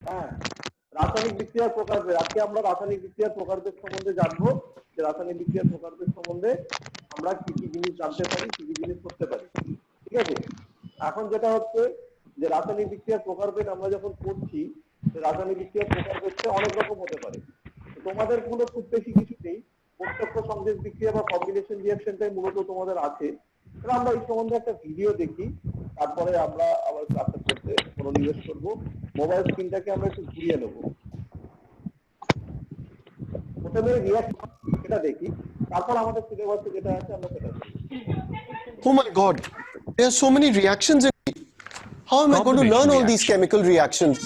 হ্যাঁ, রাসায়নিক বিক্রিয়ার প্রকারভেদ। আজকে আমরা রাসায়নিক বিক্রিয়ার প্রকারভেদ সম্বন্ধে জানবো, যে রাসায়নিক বিক্রিয়ার প্রকারভেদ সম্বন্ধে আমরা কি কি জিনিস জানতে পারি, কি কি জিনিস করতে পারি। ঠিক আছে, এখন যেটা হচ্ছে যে রাসায়নিক বিক্রিয়ার প্রকারভেদ আমরা যখন পড়ছি, রাসায়নিক বিক্রিয়ার প্রকারভেদটা অনেক রকম হতে পারে। তোমাদের কোনো খুব বেশি কিছু নেই, প্রত্যক্ষ সংযোগ বিক্রিয়া বা কম্বিনেশন রিঅ্যাকশনটাই মূলত তোমাদের আছে। আমরা এই সম্বন্ধে একটা ভিডিও দেখি, তারপরে আমরা আবার ক্লাসটা করতে মনোনিবেশ করবো। মোবাইল স্ক্রিনটাকে আমরা একটু ঘুরিয়ে নেব। প্রথমে রিঅ্যাকশন এটা দেখি, তারপর আমাদের সিলেবাসে যেটা আছে আমরা সেটা দেখি। Oh my God, there are so many reactions in me. How am I going to learn all these chemical reactions?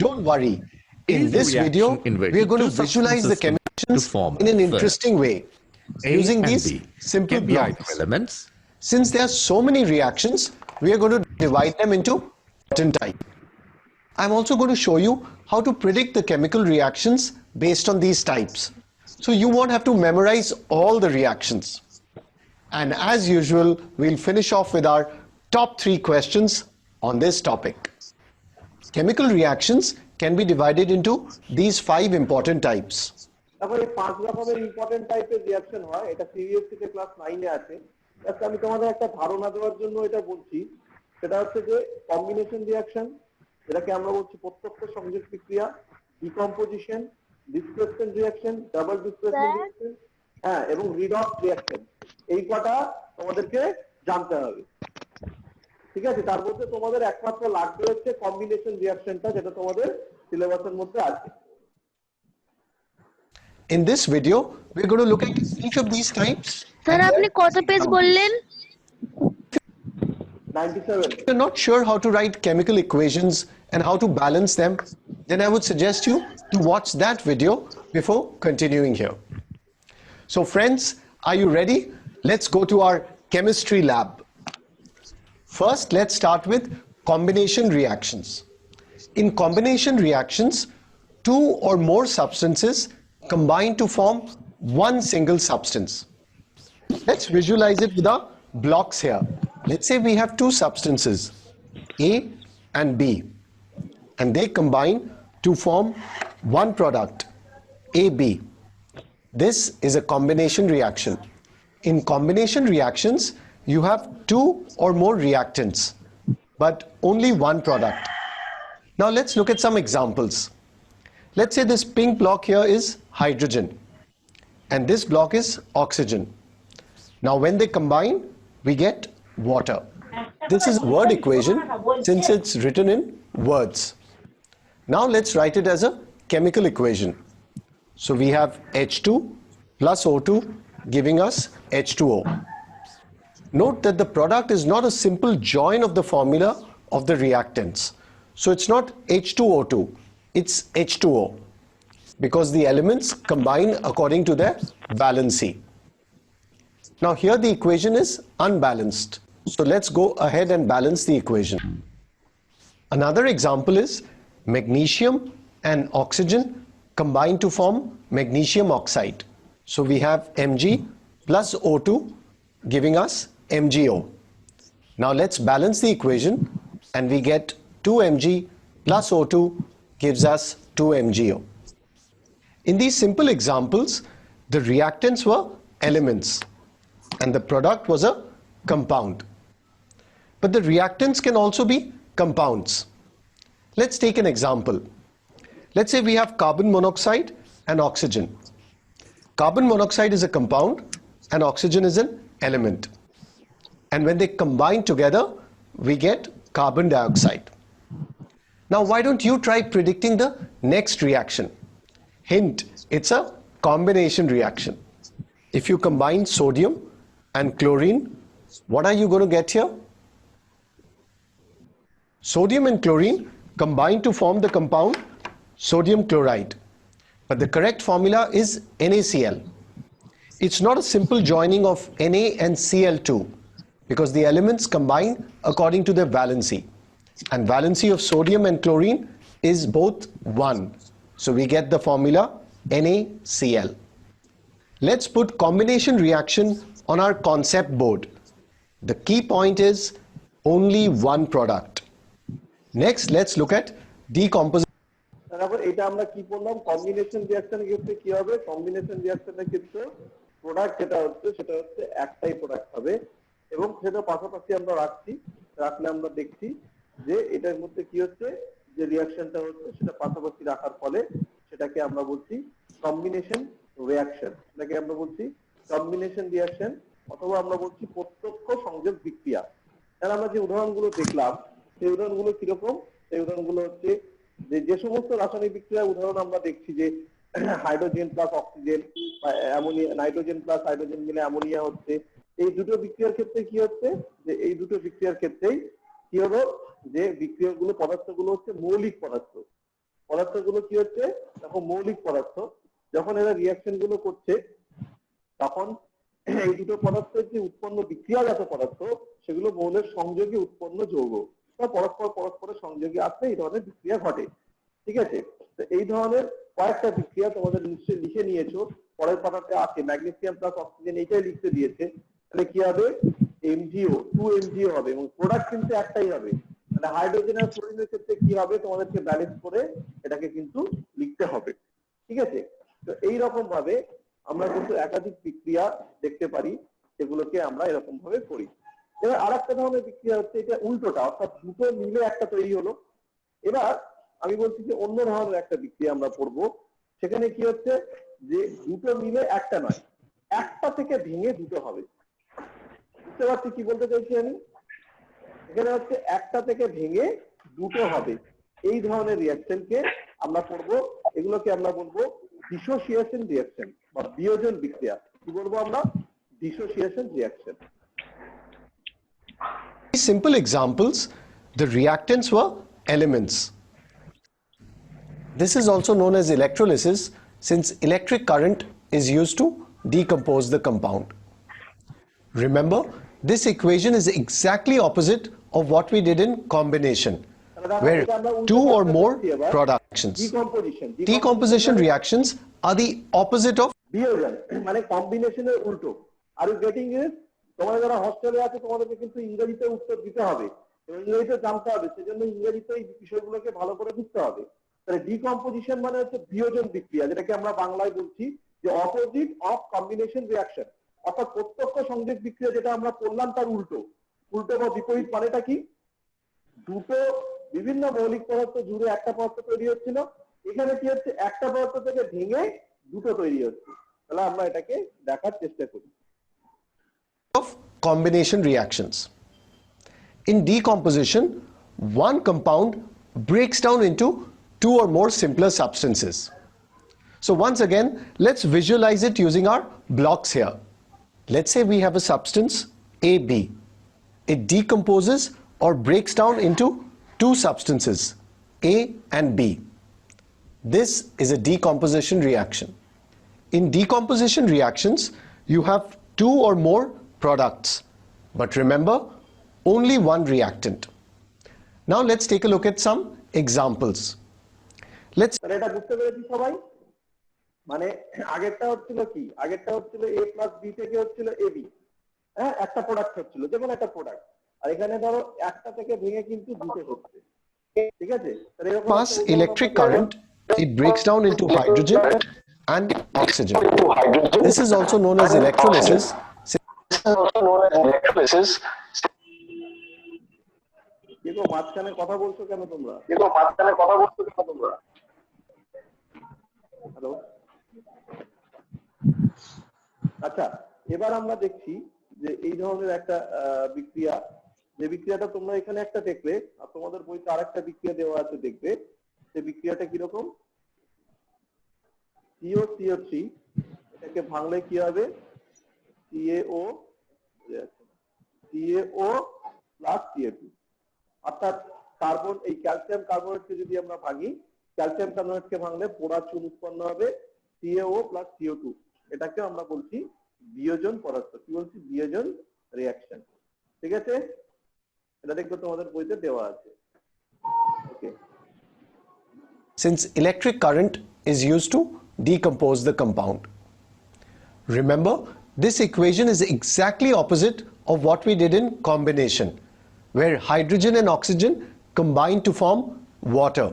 Don't worry. In this video, we are going to visualize the chemicals in an interesting way using these simple blocks. Elements. Since there are so many reactions, we are going to divide them into certain types. I'm also going to show you how to predict the chemical reactions based on these types. So you won't have to memorize all the reactions. And as usual, we'll finish off with our top 3 questions on this topic. Chemical reactions can be divided into these 5 important types. তারপর এই 5 রকমের important টাইপের reaction হয়, এটা CBSE তে class 9 এ আছে। আজকে আমি তোমাদের একটা ধারণা দেওয়ার জন্য এটা বলছি। সেটা হচ্ছে যে কম্বিনেশন রিঅ্যাকশন, যেটাকে আমরা বলছি প্রত্যক্ষ সংযোগ বিক্রিয়া, decomposition, displacement reaction, double displacement reaction, হ্যাঁ, এবং রিডক্স রিঅ্যাকশন। এই কটা তোমাদেরকে জানতে হবে। ঠিক আছে, তার মধ্যে তোমাদের একমাত্র লাগবে হচ্ছে কম্বিনেশন রিঅ্যাকশনটা, যেটা তোমাদের সিলেবাসের মধ্যে আছে। In this video, we're going to look at each of these types. Sir আপনি কত পেজ বললেন? 97. If you're not sure how to write chemical equations and how to balance them, then I would suggest you to watch that video before continuing here. So friends, are you ready? Let's go to our chemistry lab. First, let's start with combination reactions. In combination reactions, 2 or more substances combine to form one single substance. Let's visualize it with our blocks here. Let's say we have 2 substances, A and B, and they combine to form one product, AB. This is a combination reaction. In combination reactions, you have 2 or more reactants, but only one product. Now let's look at some examples. Let's say this pink block here is hydrogen, and this block is oxygen. Now when they combine, we get water. This is a word equation since it's written in words. Now let's write it as a chemical equation. So we have H2 plus O2 giving us H2O. Note that the product is not a simple join of the formula of the reactants. So it's not H2O2, it's H2O, because the elements combine according to their valency. Now here the equation is unbalanced. So let's go ahead and balance the equation. Another example is magnesium and oxygen combine to form magnesium oxide. So we have Mg plus O2 giving us MgO. Now let's balance the equation and we get 2Mg plus O2 gives us 2MgO. In these simple examples, the reactants were elements and the product was a compound. But the reactants can also be compounds. Let's take an example. Let's say we have carbon monoxide and oxygen. Carbon monoxide is a compound and oxygen is an element. And when they combine together, we get carbon dioxide. Now why don't you try predicting the next reaction? Hint, it's a combination reaction. If you combine sodium and chlorine, what are you going to get here? Sodium and chlorine combine to form the compound sodium chloride. But the correct formula is NaCl. It's not a simple joining of Na and Cl2 because the elements combine according to their valency. And valency of sodium and chlorine is both 1. So we get the formula NaCl. Let's put combination reaction on our concept board. The key point is only one product. Next, let's look at decomposition. তারপর এটা আমরা কি করলাম, combination রিঅ্যাকশনের ক্ষেত্রে কি হবে, combination রিঅ্যাকশনের ক্ষেত্রে product যেটা হচ্ছে সেটা হচ্ছে একটাই প্রোডাক্ট হবে এবং সেটা পাশাপাশি আমরা রাখলে আমরা দেখছি যে এটার মধ্যে কি হচ্ছে, যে রিঅ্যাকশনটা হচ্ছে সেটা পাশাপাশি রাখার ফলে সেটাকে আমরা বলছি কম্বিনেশন রিঅ্যাকশন, এটাকে আমরা বলছি কম্বিনেশন রিঅ্যাকশন অথবা আমরা বলছি প্রত্যক্ষ সংযোগ বিক্রিয়া। তাহলে আমরা যে উদাহরণগুলো দেখলাম সেই উদাহরণগুলো কিরকম, সেই উদাহরণগুলো হচ্ছে যে সমস্ত রাসায়নিক বিক্রিয়ার উদাহরণ আমরা দেখছি যে হাইড্রোজেন প্লাস অক্সিজেন বা অ্যামোনিয়া, নাইট্রোজেন প্লাস হাইড্রোজেন মিলে অ্যামোনিয়া হচ্ছে, এই দুটো বিক্রিয়ার ক্ষেত্রে কি হচ্ছে, যে এই দুটো বিক্রিয়ার ক্ষেত্রেই কি হলো, যে বিক্রিয়াগুলো পদার্থগুলো হচ্ছে মৌলিক পদার্থ, পদার্থগুলো কি হচ্ছে তখন মৌলিক পদার্থ, যখন এরা রিঅ্যাকশন গুলো করছে তখন এই দুটো পদার্থের যে উৎপন্ন বিক্রিয়াজাত পদার্থ সেগুলো মৌলের সংযোগে উৎপন্ন যৌগ বা পরস্পরের সংযোগে আসলে এই ধরনের বিক্রিয়া ঘটে। ঠিক আছে, তো এই ধরনের কয়েকটা বিক্রিয়া তোমাদের নিশ্চয়ই লিখে নিয়েছো, পরের পাতাতে আছে ম্যাগনেসিয়াম প্লাস অক্সিজেন, এইটাই লিখতে দিয়েছে। তাহলে কি হবে, এমজিও 2 MgO হবে এবং প্রোডাক্ট কিন্তু একটাই হবে। মানে হাইড্রোজেন আর ফ্লোরিনের ক্ষেত্রে কি হবে, তোমাদেরকে ব্যালেন্স করে এটাকে কিন্তু লিখতে হবে। ঠিক আছে, তো এইরকম ভাবে আমরা কিন্তু একাধিক বিক্রিয়া দেখতে পারি, যেগুলোকে আমরা এরকম ভাবে করি। এবার আরেকটা ধরনের বিক্রিয়া হচ্ছে এটা উল্টোটা, অর্থাৎ দুটো মিলে একটা তৈরি হলো। এবার আমি বলছি যে অন্য ধরনের একটা বিক্রিয়া আমরা পড়বো, সেখানে কি হচ্ছে যে দুটো মিলে একটা নয়, একটা থেকে ভেঙে দুটো হবে। বুঝতে পারছি কি বলতে চাইছি আমি, এখানে হচ্ছে একটা থেকে ভেঙে দুটো হবে, এই ধরনের রিঅ্যাকশনকে আমরা পড়বো, এগুলোকে আমরা বলবো ডিসোসিয়েশন রিঅ্যাকশন বা বিয়োজন বিক্রিয়া। কি বলবো আমরা, dissociation reaction. Simple examples, the reactants were elements. This is also known as electrolysis since electric current is used to decompose the compound. Remember, this equation is exactly opposite of what we did in combination, where two or more productions. Decomposition reactions are the opposite of বিয়োজন মানে কম্বিনেশনের উল্টো। Are you getting it? তোমরা যারা হস্টেলে আছে তোমাদেরকে কিন্তু ইংরেজিতে উত্তর দিতে হবে এবং ইংরেজিতে জানতে হবে, সেজন্য ইংরেজিতে এই বিষয়গুলোকে ভালো করে বুঝতে হবে। তাহলে ডিকম্পোজিশন মানে হচ্ছে বিয়োজন বিক্রিয়া, যেটাকে আমরা বাংলায় বলছি যে অপোজিট অফ কম্বিনেশন রিঅ্যাকশন, অর্থাৎ প্রত্যক্ষ সংযোগ বিক্রিয়া যেটা আমরা করলাম তার উল্টো। উল্টো বা বিপরীত মানেটা কি, দুটো বিভিন্ন মৌলিক পদার্থ জুড়ে একটা পদার্থ তৈরি হচ্ছিল, এখানে কি হচ্ছে একটা পদার্থ থেকে ভেঙে দুটো তৈরি হচ্ছে। তাহলে আমরা এটাকে দেখার চেষ্টা করি। of combination reactions. In decomposition, one compound breaks down into two or more simpler substances. So once again, let's visualize it using our blocks here. Let's say we have a substance AB. It decomposes or breaks down into two substances, A and B. This is a decomposition reaction. In decomposition reactions, you have two or more products, but remember, only one reactant. Now let's take a look at some examples. Let's তাহলে এটা বুঝতে পেরেছি সবাই? মানে আগেরটা হচ্ছিল কি, আগেরটা হচ্ছিল A প্লাস B থেকে হচ্ছিল AB, হ্যাঁ একটা প্রোডাক্ট হচ্ছিল, যেমন একটা প্রোডাক্ট, আর এখানে ধরো একটা থেকে ভেঙে কিন্তু দুটো হচ্ছে। ঠিক আছে, তাহলে এরকম pass electric current, it breaks down into hydrogen and oxygen. This is also known as electrolysis. দেখো মাঝখানে কথা বলছো কেন তোমরা? হ্যালো, আচ্ছা এবার আমরা দেখছি যে এই ধরনের একটা বিক্রিয়া, যে বিক্রিয়াটা তোমরা এখানে একটা দেখলে আর তোমাদের বইতে আরেকটা বিক্রিয়া দেওয়া আছে দেখবে, সেই বিক্রিয়াটা কিরকম, CO3, এটাকে ভাঙলে কি হবে, CaO প্লাস CO2, অর্থাৎ কার্বন, এই ক্যালসিয়াম কার্বনেটকে যদি আমরা ভাঙি, ক্যালসিয়াম কার্বনেটকে ভাঙলে পোড়া চুন উৎপন্ন হবে CaO প্লাস CO2, এটাকে আমরা বলছি বিয়োজন পদার্থ। কি বলছি, বিয়োজন রিঅ্যাকশন। ঠিক আছে, এটা দেখবে তোমাদের বইতে দেওয়া আছে। ওকে, since electric current is used to decompose the compound. Remember, this equation is exactly opposite of what we did in combination, where hydrogen and oxygen combine to form water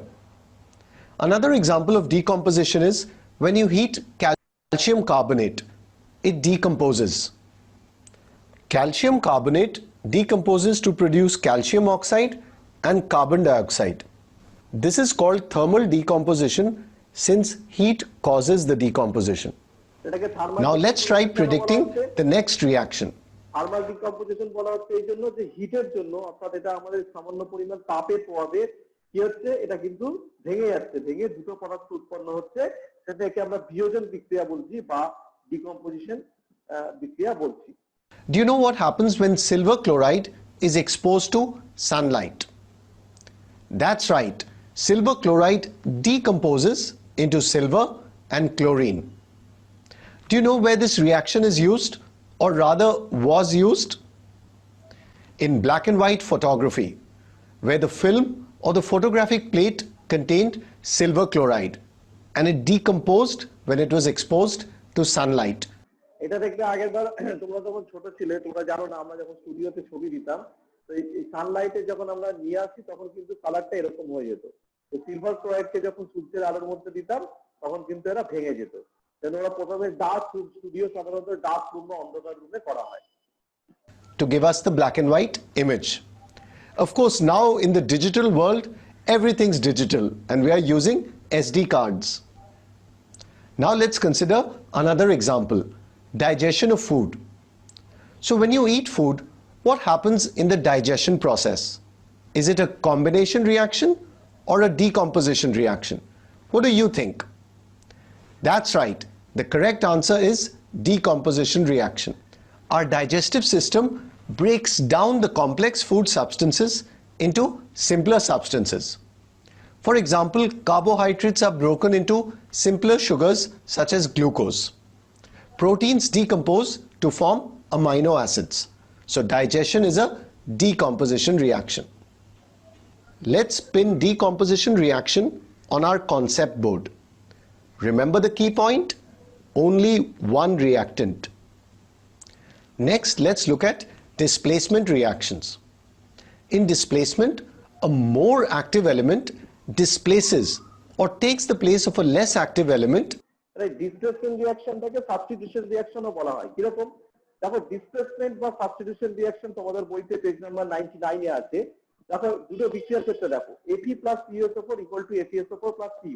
Another example of decomposition is when you heat calcium carbonate, it decomposes. Calcium carbonate decomposes to produce calcium oxide and carbon dioxide. This is called thermal decomposition since heat causes the decomposition. Now let's try predicting the next reaction. Thermal decomposition বলা হচ্ছে এই জন্য যে হিটের জন্য, অর্থাৎ এটা আমাদের সামান্য পরিমাণ তাপে প্রভাবে কি হচ্ছে, এটা কিন্তু ভেঙে যাচ্ছে, ভেঙে দুটো পদার্থ উৎপন্ন হচ্ছে, সেটাকে আমরা বিয়োজন বিক্রিয়া বলছি বা ডিকম্পোজিশন বিক্রিয়া বলছি। Do you know what happens when silver chloride is exposed to sunlight? That's right, silver chloride decomposes into silver and chlorine. Do you know where this reaction is used, or rather was used? In black and white photography, where the film or the photographic plate contained silver chloride and it decomposed when it was exposed to sunlight. এটা দেখবে আগেরবার তোমরা যখন ছোট ছিলে তোমরা জানো না, আমরা যখন স্টুডিওতে ছবি দিতাম তো এই সানলাইটে যখন আমরা নিয়ে আসি তখন কিন্তু কালারটা এরকম হয়ে যেত। তো সিলভার ক্লোরাইডকে যখন সূর্যের আলোর মধ্যে দিতাম তখন কিন্তু এরা ভেঙে যেত। তাহলে ওরা প্রথমে ডার্ক স্টুডিও সাধারণত ডার্ক রুম বা অন্ধকার রুমে করা হয়। To give us the black and white image. Of course, now in the digital world, everything's digital and we are using SD cards. Now let's consider another example. Digestion of food. So when you eat food, what happens in the digestion process? Is it a combination reaction or a decomposition reaction? What do you think? That's right. The correct answer is decomposition reaction. Our digestive system breaks down the complex food substances into simpler substances. For example, carbohydrates are broken into simpler sugars such as glucose. Proteins decompose to form amino acids. So digestion is a decomposition reaction. Let's pin decomposition reaction on our concept board. Remember the key point? Only one reactant. Next, let's look at displacement reactions. In displacement, a more active element displaces or takes the place of a less active element. Displacement রিঅ্যাকশনটাকে substitution রিঅ্যাকশনও বলা হয়। কিরকম? দেখো displacement বা substitution reaction তোমাদের বইতে page number 99 এ আছে। দেখো দুটো বিক্রিয়ার ক্ষেত্রে দেখো Fe + CuSO4 = FeSO4 + Cu,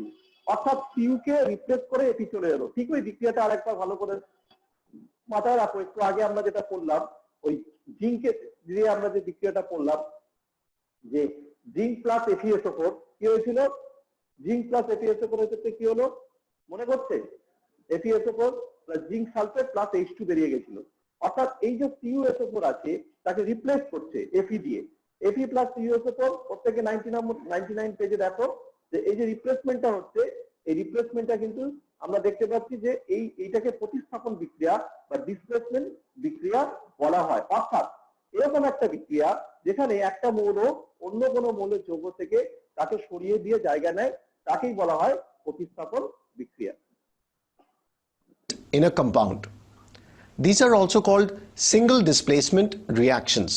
অর্থাৎ Cu কে রিপ্লেস করে Fe চলে এলো। ঠিক ওই বিক্রিয়াটা আরেকবার ভালো করে মাথায় রাখো। একটু আগে আমরা যেটা করলাম ওই জিঙ্কে দিয়ে আমরা যে বিক্রিয়াটা করলাম যে জিঙ্ক প্লাস FeSO4 কি হয়েছিল? জিঙ্ক প্লাস FeSO4 এর ক্ষেত্রে কি হলো মনে করছে? FeSO4 plus zinc sulphate plus H2 বেরিয়ে গেছিল। অর্থাৎ এই যে CuSO4 আছে তাকে রিপ্লেস করছে Fe দিয়ে। Fe প্লাস CuSO4 প্রত্যেকে 99 পেজে দেখো যে এই যে রিপ্লেসমেন্টটা হচ্ছে, এই রিপ্লেসমেন্টটা কিন্তু আমরা দেখতে পাচ্ছি যে এইটাকে প্রতিস্থাপন বিক্রিয়া বা ডিসপ্লেসমেন্ট বিক্রিয়া বলা হয়। অর্থাৎ এরকম একটা বিক্রিয়া যেখানে একটা মৌল অন্য কোনো মৌলের যৌগ থেকে তাকে সরিয়ে দিয়ে জায়গা নেয়, তাকেই বলা হয় প্রতিস্থাপন বিক্রিয়া। In a compound. These are also called single displacement reactions.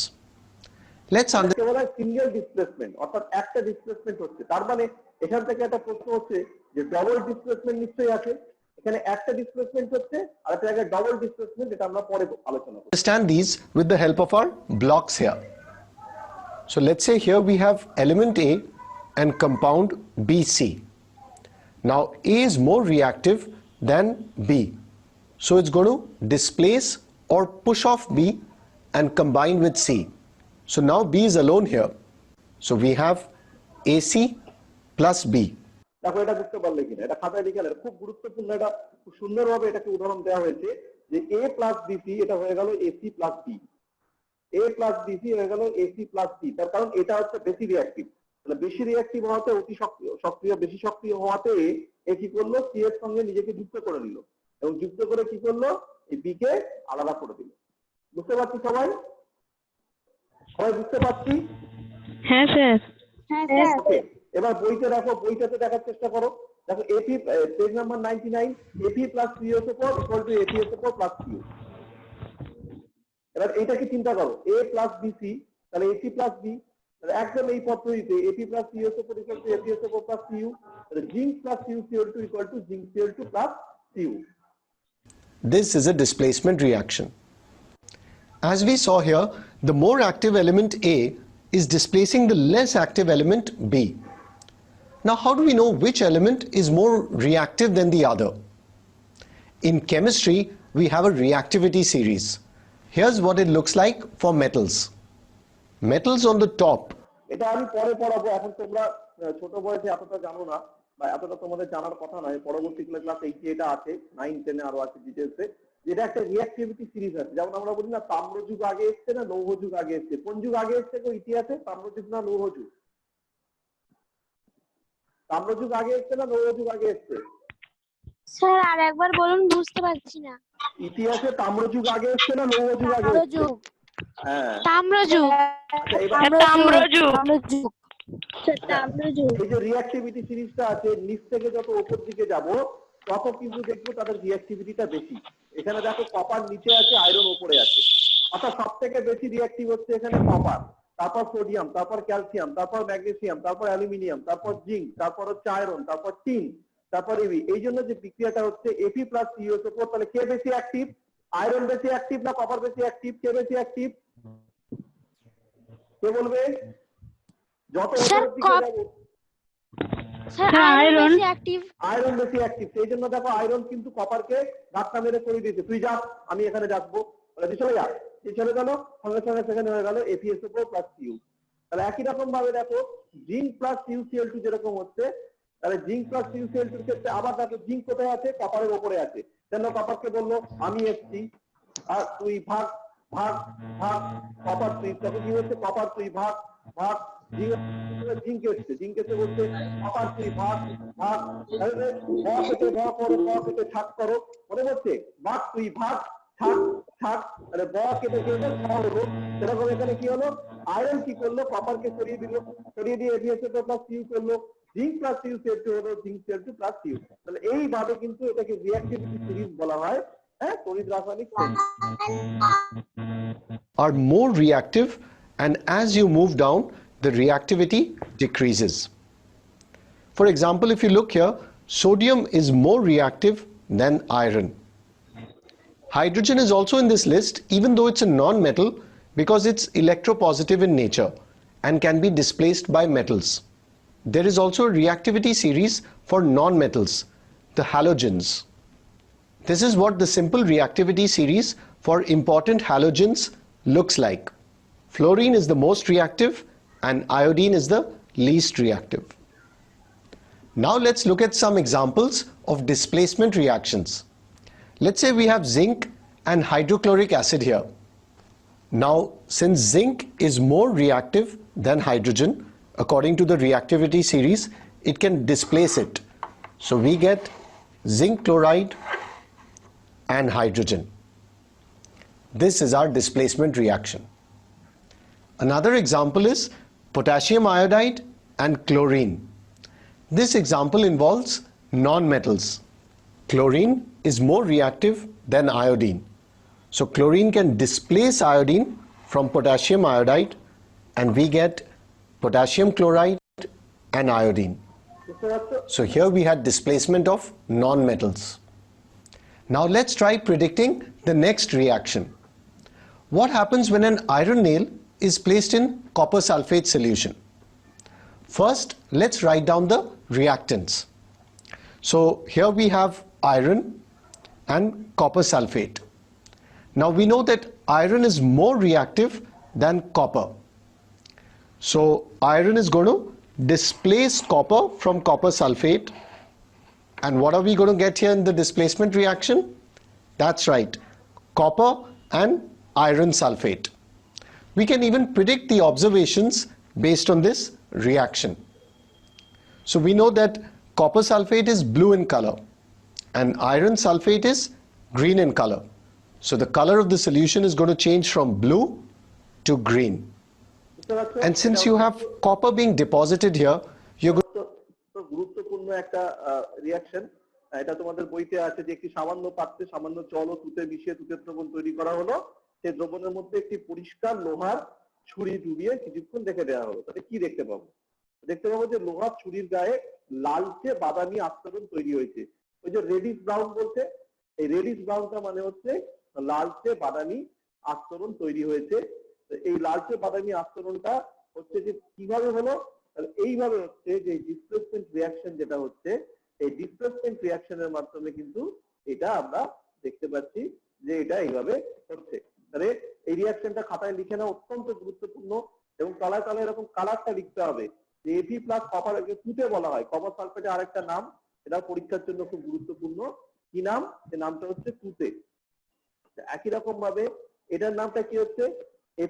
Let's understand. বলা হয় সিঙ্গেল ডিসপ্লেসমেন্ট, অর্থাৎ একটা ডিসপ্লেসমেন্ট হচ্ছে। তার মানে এখান থেকে একটা প্রশ্ন হচ্ছে যে ডবল ডিসপ্লেসমেন্ট নিশ্চয়ই আছে। এখানে একটা ডিসপ্লেসমেন্ট হচ্ছে আর একটা জায়গায় ডবল ডিসপ্লেসমেন্ট, এটা আমরা পরে আলোচনা করব। Understand these with the help of our blocks here. So let's say here we have element A and compound BC. Now A is more reactive than B. So it's going to displace or push off B and combine with C. So now B is alone here. So we have AC plus B. দেখো এটা বুঝতে পারলে কিনা, এটা খাতায় লিখে নেন, খুব গুরুত্বপূর্ণ। এটা খুব সুন্দরভাবে এটাকে উদাহরণ দেওয়া হয়েছে যে A প্লাস BC এটা হয়ে গেল AC plus B। A plus BC হয়ে গেল AC প্লাস B। তার কারণ এটা হচ্ছে বেশি রিঅ্যাক্টিভ। তাহলে বেশি রিঅ্যাক্টিভ হওয়াতে অতি সক্রিয় বেশি সক্রিয় হওয়াতে এ কি করলো? C এর সঙ্গে নিজেকে যুক্ত করে নিল এবং যুক্ত করে কি করলো? এই B কে আলাদা করে দিল। বুঝতে পারছি সবাই? সবাই বুঝতে পারছি? হ্যাঁ স্যার। ওকে, এবার বইতে দেখো, বইটাতে দেখার চেষ্টা করো। দেখো page number 99, Fe plus CuSO4 = FeSO4 plus Cu। এবার এইটা কি চিন্তা করো, A প্লাস BC, তাহলে AC প্লাস B, একদম এই পদ্ধতিতে Ap plus CuSO4 equal to FeSO4 plus Cu, zinc plus CuCl2 equal to zinc Cl2 plus Cu. This is a displacement reaction. As we saw here, the more active element A is displacing the less active element B. Now, how do we know which element is more reactive than the other? In chemistry, we have a reactivity series. Here's what it looks like for metals. Metals on the top. এটা আমি পরে পড়াবো, এখন তোমরা ছোট বয়সে এতটা জানো না বা এতটা তোমাদের জানার কথা নয়। পরবর্তী ক্লাস 8 এটা আছে, 9 10 এ আরো আছে ডিটেইলসে। যেটা একটা রিঅ্যাক্টিভিটি সিরিজ আছে, যেমন আমরা বলি না তাম্র যুগ আগে এসেছে না লৌহ যুগ আগে এসেছে। কোন যুগ আগে এসেছে গো ইতিহাসে, তাম্র যুগ না লৌহ যুগ? তাম্র যুগ আগে এসেছে না লৌহ যুগ আগে এসেছে? স্যার আর একবার বলুন, বুঝতে পারছি না। ইতিহাসে তাম্র যুগ আগে এসেছে না লৌহ যুগ আগে এসেছে? হ্যাঁ, তাম্রযুগ। আচ্ছা, এবার তাম্রযুগ। তাম্রযুগ। এই যে রিঅ্যাক্টিভিটি সিরিজটা আছে, নিচ থেকে যত উপর দিকে যাব তত কিন্তু দেখবো তাদের রিঅ্যাক্টিভিটিটা বেশি। এখানে দেখো কপার নিচে আছে, আয়রন উপরে আছে, অর্থাৎ সব থেকে বেশি রিঅ্যাক্টিভ হচ্ছে এখানে কপার, তারপর সোডিয়াম, তারপর ক্যালসিয়াম, তারপর ম্যাগনেসিয়াম, তারপর অ্যালুমিনিয়াম, তারপর জিঙ্ক, তারপর হচ্ছে আয়রন, তারপর টিন, তারপর ইবি। এই জন্য যে বিক্রিয়াটা হচ্ছে Fe plus CuSO4, তাহলে কে বেশি অ্যাক্টিভ? আয়রন বেশি অ্যাক্টিভ না কপার বেশি অ্যাক্টিভ? কে বেশি অ্যাক্টিভ কে বলবে? যত উপরের দিকে যাব স্যার আয়রন বেশি অ্যাক্টিভ। আয়রন বেশি অ্যাক্টিভ, সেই জন্য দেখো আয়রন কিন্তু কপারকে ধাক্কা মেরে সরিয়ে দিয়েছে। তুই যা, আমি এখানে যাবো, তুই চলে যা, তুই চলে গেল, সঙ্গে সঙ্গে সেখানে হয়ে গেল FeSO4 plus Cu। তাহলে একই রকম ভাবে দেখো জিঙ্ক প্লাস CuCl2 যেরকম হচ্ছে, তাহলে জিঙ্ক প্লাস CuCl2 এর ক্ষেত্রে আবার দেখো জিঙ্ক কোথায় আছে? কপারের উপরে আছে। কেন? কপারকে বললো আমি এসছি আর তুই ভাগ ভাগ ভাগ, কপার তুই, তখন কি হচ্ছে? কপার তুই ভাগ ভাগ, জিঙ্ক এসছে, জিঙ্ক এসে বলছে কপার তুই ভাগ ভাগ, ভ কেটে ভ করো, ভ কেটে ছাক করো, মনে হচ্ছে ভাগ তুই ভাগ ছাক ছাক, তাহলে ব কেটে কেটে ছ হলো। সেরকম এখানে কি হলো? আয়রন কি করলো? কপারকে সরিয়ে দিল, সরিয়ে দিয়ে FeSO4 plus Cu করলো, জিঙ্ক প্লাস CuCl2 হলো জিঙ্ক Cl2 plus Cu। তাহলে এইভাবে কিন্তু এটাকে রিঅ্যাক্টিভিটি সিরিজ বলা হয়। হ্যাঁ, তড়িৎ রাসায়নিক Are more reactive, and as you move down, the reactivity decreases. For example, if you look here, sodium is more reactive than iron. Hydrogen is also in this list, even though it's a non-metal, because it's electropositive in nature and can be displaced by metals. There is also a reactivity series for non-metals, the halogens. This is what the simple reactivity series for important halogens looks like. Fluorine is the most reactive and iodine is the least reactive. Now let's look at some examples of displacement reactions. Let's say we have zinc and hydrochloric acid here. Now, since zinc is more reactive than hydrogen, according to the reactivity series, it can displace it. So we get zinc chloride and hydrogen. This is our displacement reaction. Another example is potassium iodide and chlorine. This example involves non-metals. Chlorine is more reactive than iodine. So chlorine can displace iodine from potassium iodide and we get potassium chloride and iodine. So here we had displacement of non-metals. Now let's try predicting the next reaction. What happens when an iron nail is placed in copper sulfate solution? First, let's write down the reactants. So here we have iron and copper sulfate. Now we know that iron is more reactive than copper. So iron is going to displace copper from copper sulfate. And what are we going to get here in the displacement reaction? That's right, copper and iron sulfate. We can even predict the observations based on this reaction. So we know that copper sulfate is blue in color and iron sulfate is green in color. So the color of the solution is going to change from blue to green. And since you have copper being deposited here, you're going গুরুত্বপূর্ণ একটা reaction. এটা তোমাদের বইতে আছে যে একটি সামান্য পাত্রে সামান্য জল ও তুতে মিশিয়ে তুতের দ্রবণ তৈরি করা হলো। সেই দ্রবণের মধ্যে একটি পরিষ্কার লোহার ছুরি ডুবিয়ে কিছুক্ষণ রেখে দেওয়া হলো, তাহলে কি দেখতে পাবো? দেখতে পাবো যে লোহার ছুরির গায়ে লালচে বাদামি আস্তরণ তৈরি হয়েছে। ওই যে রেডিশ ব্রাউন বলছে, এই রেডিশ ব্রাউনটা মানে হচ্ছে লালচে বাদামি আস্তরণ তৈরি হয়েছে। এই লালচে বাদামি আস্তরণটা হচ্ছে যে কিভাবে হলো? এইভাবে হচ্ছে যে ডিসপ্লেসমেন্ট রিয়াকশন যেটা হচ্ছে, এই ডিসপ্লেসমেন্ট রিয়াকশনের মাধ্যমে কিন্তু এটা আমরা দেখতে পাচ্ছি যে এটা এইভাবে হচ্ছে। তাহলে এই রিয়াকশনটা খাতায় লিখে নেওয়া অত্যন্ত গুরুত্বপূর্ণ, এবং তলায় তলায় এরকম কালারটা লিখতে হবে যে Fe প্লাস কপার তুতে বলা হয়, কপার সালফেটের আরেকটা নাম, এটা পরীক্ষার জন্য খুব গুরুত্বপূর্ণ। কি নাম? এই নামটা হচ্ছে তুতে। একই রকম ভাবে এটার নামটা কি হচ্ছে?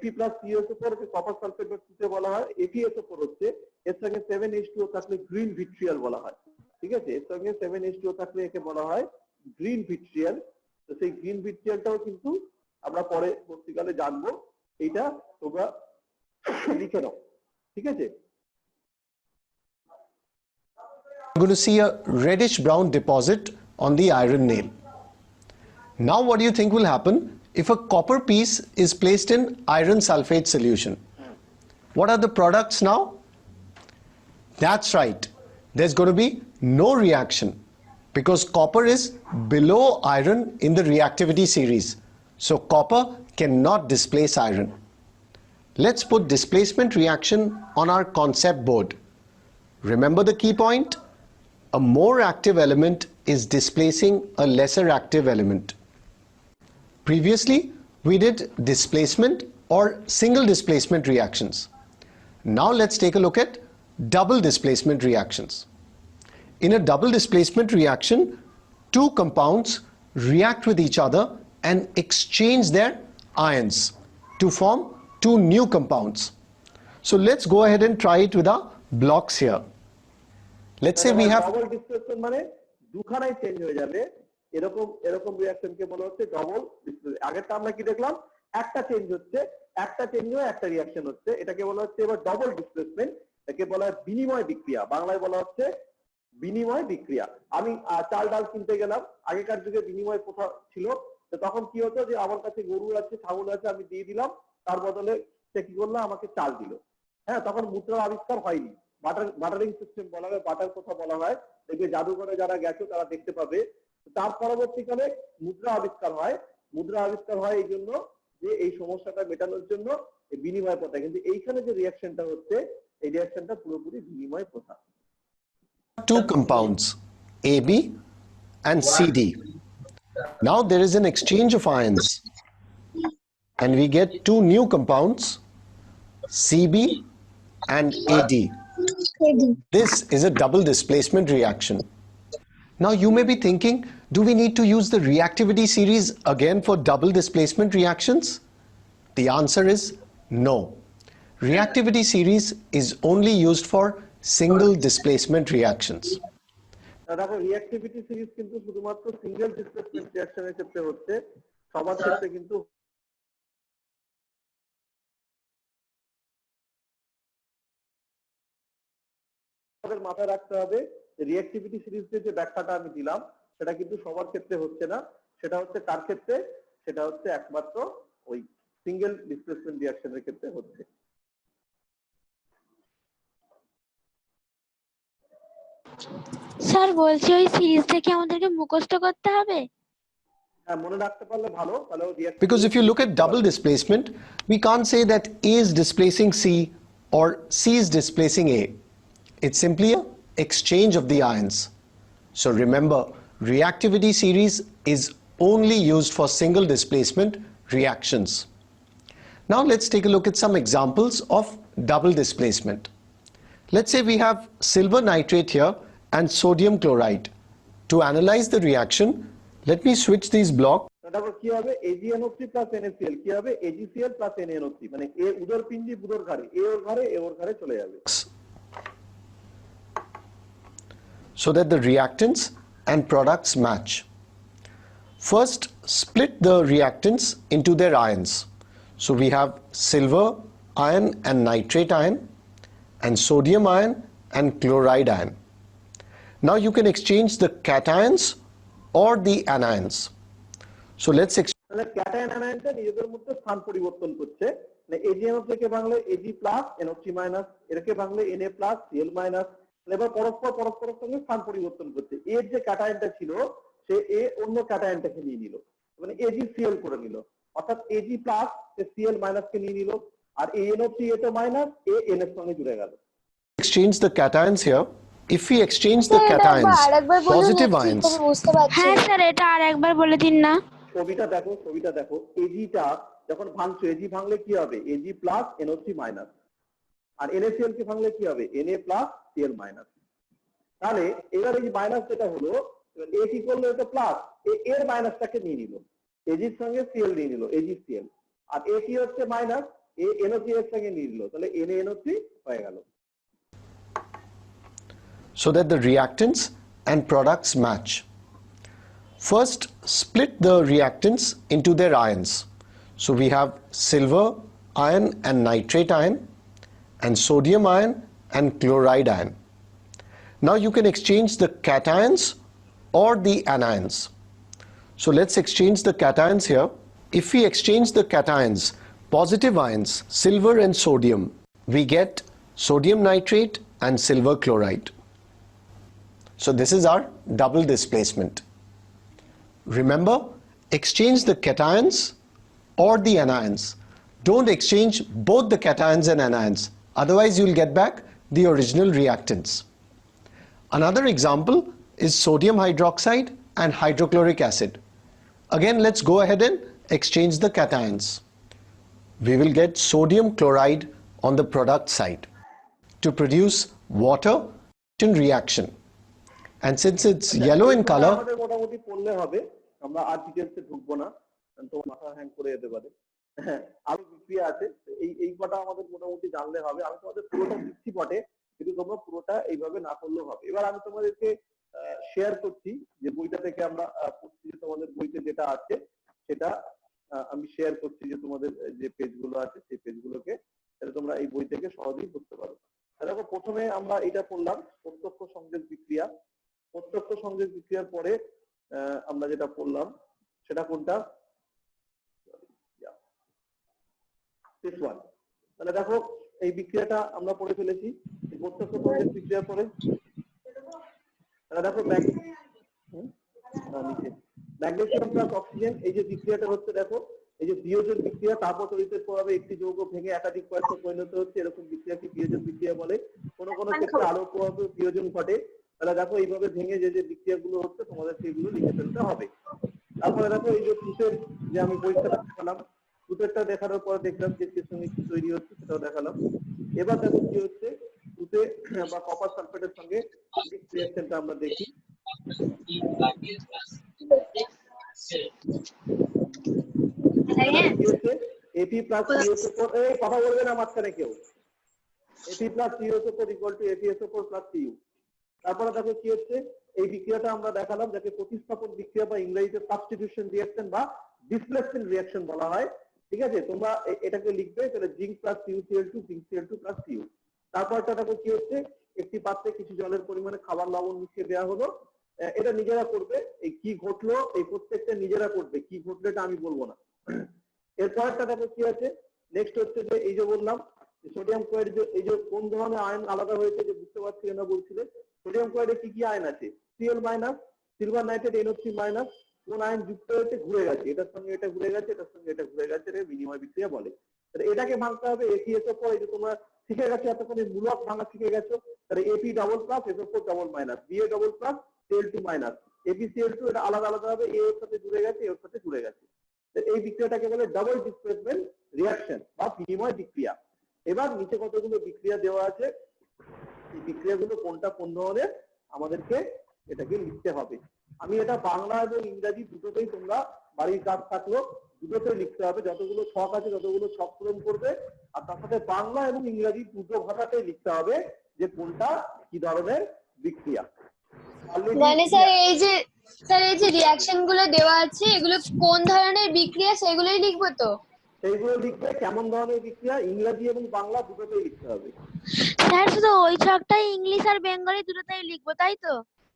Fe প্লাস COSO4 কে কপার সালফেট বা তুতে বলা হয়। FeSO4 হচ্ছে এর সঙ্গে 7H2O থাকলে গ্রিন ভিট্রিয়াল বলা হয়। ঠিক আছে, এর সঙ্গে 7H2O থাকলে একে বলা হয় গ্রিন ভিট্রিয়াল। তো সেই গ্রিন ভিট্রিয়ালটাও কিন্তু আমরা পরে পরবর্তীকালে জানবো, এইটা তোমরা লিখে নাও। ঠিক আছে? I'm going to see a reddish brown deposit on the iron nail. Now what do you think will happen if a copper piece is placed in iron sulfate solution? What are the products now? That's right, there's going to be no reaction because copper is below iron in the reactivity series. So copper cannot displace iron. Let's put displacement reaction on our concept board. Remember the key point? A more active element is displacing a lesser active element. Previously, we did displacement or single displacement reactions. Now let's take a look at double displacement reactions. In a double displacement reaction, two compounds react with each other and exchange their ions to form two new compounds. So let's go ahead and try it with our blocks here. Let's say we have double displacement মানে দুখানাই change হয়ে যাবে, এরকম এরকম রিঅ্যাকশনকে বলা হচ্ছে double displacement. আগেরটা আমরা কি দেখলাম? একটা চেঞ্জ হচ্ছে, একটা চেঞ্জ হয়ে একটা রিঅ্যাকশন হচ্ছে, এটাকে বলা হচ্ছে এবার ডবল ডিসপ্লেসমেন্ট। একে বলা হয় বিনিময় বিক্রিয়া, বাংলায় বলা হচ্ছে বিনিময় বিক্রিয়া। আমি চাল ডাল কিনতে গেলাম, আগেকার যুগে বিনিময় প্রথা ছিল, তো তখন কি হতো যে আমার কাছে গরু আছে, ছাগল আছে, আমি দিয়ে দিলাম, তার বদলে সে কি করলো? আমাকে চাল দিল। হ্যাঁ, তখন মুদ্রার আবিষ্কার হয়নি, বাটারিং সিস্টেম বলা হয়, বাটার কথা বলা হয়। দেখবে জাদুঘরে যারা গেছো তারা দেখতে পাবে। তার পরবর্তীকালে মুদ্রা আবিষ্কার হয়। মুদ্রা আবিষ্কার হয় এই জন্য যে এই সমস্যাটা মেটানোর জন্য এই বিনিময় প্রথা। কিন্তু এইখানে যে রিঅ্যাকশনটা হচ্ছে, এই রিঅ্যাকশনটা পুরোপুরি বিনিময় প্রথা। two compounds AB and CD. Now there is an exchange of ions and we get two new compounds CB and AD. This is a double displacement reaction. Now you may be thinking, do we need to use the reactivity series again for double displacement reactions? The answer is no. Reactivity series is only used for single displacement reactions. দেখো, reactivity series কিন্তু শুধুমাত্র single displacement রিঅ্যাকশনের ক্ষেত্রে হচ্ছে, সবার ক্ষেত্রে কিন্তু আমাদের মাথায় রাখতে হবে যে রিঅ্যাক্টিভিটি সিরিজের যে ব্যাখ্যাটা আমি দিলাম সেটা কিন্তু সবার ক্ষেত্রে হচ্ছে না। সেটা হচ্ছে কার ক্ষেত্রে? সেটা হচ্ছে একমাত্র ওই সিঙ্গেল ডিসপ্লেসমেন্ট রিঅ্যাকশনের ক্ষেত্রে হচ্ছে। স্যার বলছি ওই সিরিজটা কি আমাদেরকে মুখস্থ করতে হবে? হ্যাঁ, মনে রাখতে পারলে ভালো, তাহলে Because if you look at double displacement, we can't say that A is displacing C or C is displacing A. It's simply an exchange of the ions. So remember, reactivity series is only used for single displacement reactions. Now let's take a look at some examples of double displacement. Let's say we have silver nitrate here and sodium chloride. To analyze the reaction, let me switch these blocks. তারপর কি হবে? AgNO3 plus NaCl কি হবে? AgCl plus NaNO3, মানে এ উদর পিণ্ডি বুদর ঘাড়ে, এ ওর ঘাড়ে, এ ওর ঘাড়ে চলে যাবে। So that the reactants and products match. First, split the reactants into their ions. So we have silver ion and nitrate ion, and sodium ion and chloride ion. Now you can exchange the cations or the anions. So let's তাহলে cation অ্যানায়নটা নিজেদের মধ্যে স্থান পরিবর্তন করছে। মানে AgNO3 কে ভাঙলে Ag plus NO3 minus, এটাকে ভাঙলে Na প্লাস Cl মাইনাস। এবার পরস্পরের সঙ্গে স্থান পরিবর্তন করছে। এর যে ক্যাটায়নটা ছিল সে এ অন্য ক্যাটায়নটাকে নিয়ে নিল, মানে AgCl করে নিল, অর্থাৎ Ag প্লাস সে Cl মাইনাস কে নিয়ে নিল, আর NO3 এটা মাইনাস Na এর সঙ্গে জুড়ে গেল। Exchange the cations here. If we exchange the sir এটা cations, আরেকবার বলুন, positive ঠিক ions, করে বুঝতে পারছি হ্যাঁ না। স্যার, এটা আরেকবার বলে দিন না। ছবিটা দেখো, Agটা যখন ভাঙছো, Ag ভাঙলে কি হবে? Ag প্লাস NO3 মাইনাস, আর NaCl কে ভাঙলে কি হবে? Na plus Cl minus. তাহলে এবার এই মাইনাস যেটা হলো, এ কি করলো? এটা প্লাস, এর মাইনাসটাকে নিয়ে নিল, Ag এর সঙ্গে Cl নিয়ে নিল, AgCl, আর এ কি হচ্ছে মাইনাস, NO3 এর সঙ্গে নিয়ে নিল, তাহলে NaNO3 হয়ে গেল। so that the reactants and products match. First, split the reactants into their ions. So we have silver ion and nitrate ion, and sodium ion and chloride ion. Now you can exchange the cations or the anions. So let's exchange the cations here. If we exchange the cations, positive ions, silver and sodium, we get sodium nitrate and silver chloride. So this is our double displacement. Remember, exchange the cations or the anions. Don't exchange both the cations and anions, otherwise you'll get back the original reactants. Another example is sodium hydroxide and hydrochloric acid. Again, let's go ahead and exchange the cations. We will get sodium chloride on the product side to produce water reaction. And since it's yellow in color, আমাদের মোটামুটি পড়লে হবে, আমরা আর ডিটেইলসে ঢুকবো না, কারণ তো মাথা হ্যাং করে যেতে পারে। হ্যাঁ, আরো বিক্রিয়া আছে, এই কটা আমাদের মোটামুটি জানলে হবে। আমি তোমাদের পুরোটা দিচ্ছি বটে, কিন্তু তোমরা পুরোটা এইভাবে না করলেও হবে। এবার আমি তোমাদেরকে শেয়ার করছি যে বইটা থেকে আমরা পড়ছি, তোমাদের বইতে যেটা আছে সেটা আমি শেয়ার করছি, যে তোমাদের যে পেজগুলো আছে সেই পেজগুলোকে, তাহলে তোমরা এই বই থেকে সহজেই করতে পারো। দেখো, প্রথমে আমরা এটা পড়লাম প্রত্যক্ষ সংযোগ বিক্রিয়া। প্রত্যক্ষ সংযোগ বিক্রিয়ার পরে আমরা যেটা পড়লাম সেটা কোনটা? this one। তাহলে দেখো, এই বিক্রিয়াটা আমরা পড়ে ফেলেছি। প্রত্যক্ষ সংযোগ বিক্রিয়ার পরে তাহলে দেখো, ম্যাগনেসিয়াম প্লাস অক্সিজেন, এই যে বিক্রিয়াটা হচ্ছে, দেখো এই যে বিয়োজন বিক্রিয়া, তাপতড়িতের প্রভাবে একটি যৌগ ভেঙে একাধিক পদার্থে পরিণত হচ্ছে, এরকম বিক্রিয়াকে বিয়োজন বিক্রিয়া বলে। কোনো কোনো ক্ষেত্রে আলোর প্রভাবে বিয়োজন ঘটে। তাহলে দেখো, এইভাবে ভেঙে যে যে বিক্রিয়াগুলো হচ্ছে তোমাদের সেগুলো লিখে ফেলতে হবে। তারপরে দেখো, এই যে টুথের যে আমি পরীক্ষাটা দেখালাম, টুথেরটা দেখানোর পরে দেখলাম যে কি সঙ্গে কি তৈরি হচ্ছে সেটাও দেখালাম। এবার দেখো কি হচ্ছে টুথে বা কপার সালফেটের সঙ্গে রিঅ্যাকশনটা আমরা দেখি। Fe plus CH4, এই কথা বলবে না মাঝখানে কেউ। Fe plus CH4 equal to FeSO4 plus Cu। তারপরে দেখো কি হচ্ছে, এই বিক্রিয়াটা আমরা দেখালাম, যাকে প্রতিস্থাপন বিক্রিয়া বা ইংরেজিতে সাবস্টিটিউশন রিঅ্যাকশন বা ডিসপ্লেসমেন্ট রিঅ্যাকশন বলা হয়। ঠিক আছে, তোমরা এটাকে লিখবে, তাহলে zinc plus CuCl2 zinc Cl2 plus Cu। তারপরটা দেখো কি হচ্ছে, একটি পাত্রে কিছু জলের পরিমাণে খাবার লবণ মিশিয়ে দেওয়া হলো। এটা নিজেরা করবে, এই কি ঘটলো এই প্রত্যেকটা নিজেরা করবে, কি ঘটলো এটা আমি বলবো না। এরপরটা দেখো কি আছে, নেক্সট হচ্ছে যে এই যে বললাম সোডিয়াম ক্লোরাইড, যে এই যে কোন ধরনের আয়ন আলাদা হয়েছে যে বুঝতে পারছি না বলছিলে। সোডিয়াম ক্লোরাইডে কি কি আয়ন আছে? Cl minus, silver nitrate NO3 minus, কোন আয়ন যুক্ত হয়েছে? ঘুরে গেছে, এটার সঙ্গে এটা ঘুরে গেছে, এটার সঙ্গে এটা ঘুরে গেছে, এর বিনিময় বিক্রিয়া বলে। তাহলে এটাকে ভাঙতে হবে FeSO4, এই যে তোমরা শিখে গেছো এতক্ষণে মূলক ভাঙা শিখে গেছো, তাহলে Fe double plus SO4 double minus, Ba double plus Cl2 minus, FeCl2 এটা আলাদা আলাদা হবে, এ এর সাথে জুড়ে গেছে, এর সাথে জুড়ে গেছে। এই বিক্রিয়াটাকে বলে ডাবল ডিসপ্লেসমেন্ট রিঅ্যাকশন বা বিনিময় বিক্রিয়া। এবার নিচে কতগুলো বিক্রিয়া দেওয়া আছে, এই বিক্রিয়াগুলো কোনটা কোন ধরনের আমাদেরকে এটাকে লিখতে হবে। আমি এটা বাংলা এবং ইংরেজি দুটোতেই, তোমরা বাড়ির কাজ থাকলো দুটোতেই লিখতে হবে, যতগুলো ছক আছে ততগুলো ছক পূরণ করবে, আর তার সাথে বাংলা এবং ইংরেজি দুটো ভাষাতেই লিখতে হবে যে কোনটা কি ধরনের বিক্রিয়া। মানে স্যার এই যে রিঅ্যাকশন গুলো দেওয়া আছে, এগুলো কোন ধরনের বিক্রিয়া সেগুলোই লিখবো তো? সেইগুলো লিখবে, কেমন ধরনের বিক্রিয়া ইংরেজি এবং বাংলা দুটোতেই লিখতে হবে। স্যার শুধু ওই ছকটাই ইংলিশ আর বেঙ্গলি দুটোতেই লিখবো, তাই তো?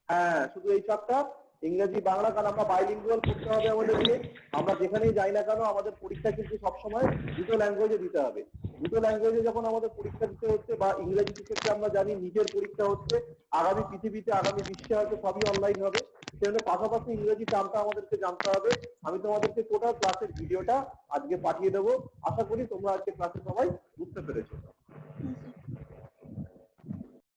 হ্যাঁ, শুধু এই ছকটা ইংরেজি বাংলা, কারণ আমরা বাইলিঙ্গুয়াল করতে হবে আমাদেরকে। আমরা যেখানেই যাই না কেন আমাদের পরীক্ষা কিন্তু সবসময় দুটো ল্যাঙ্গুয়েজে দিতে হবে। দুটো ল্যাঙ্গুয়েজে যখন আমাদের পরীক্ষা দিতে হচ্ছে, বা ইংরেজি ক্ষেত্রে আমরা জানি নিজের পরীক্ষা হচ্ছে, আগামী পৃথিবীতে আগামী বিশ্বে হয়তো সবই অনলাইন হবে, সেজন্য পাশাপাশি ইংরেজি টার্মটা আমাদেরকে জানতে হবে। আমি তোমাদেরকে টোটাল ক্লাসের ভিডিওটা আজকে পাঠিয়ে দেবো। আশা করি তোমরা আজকে ক্লাসে সবাই বুঝতে পেরেছো।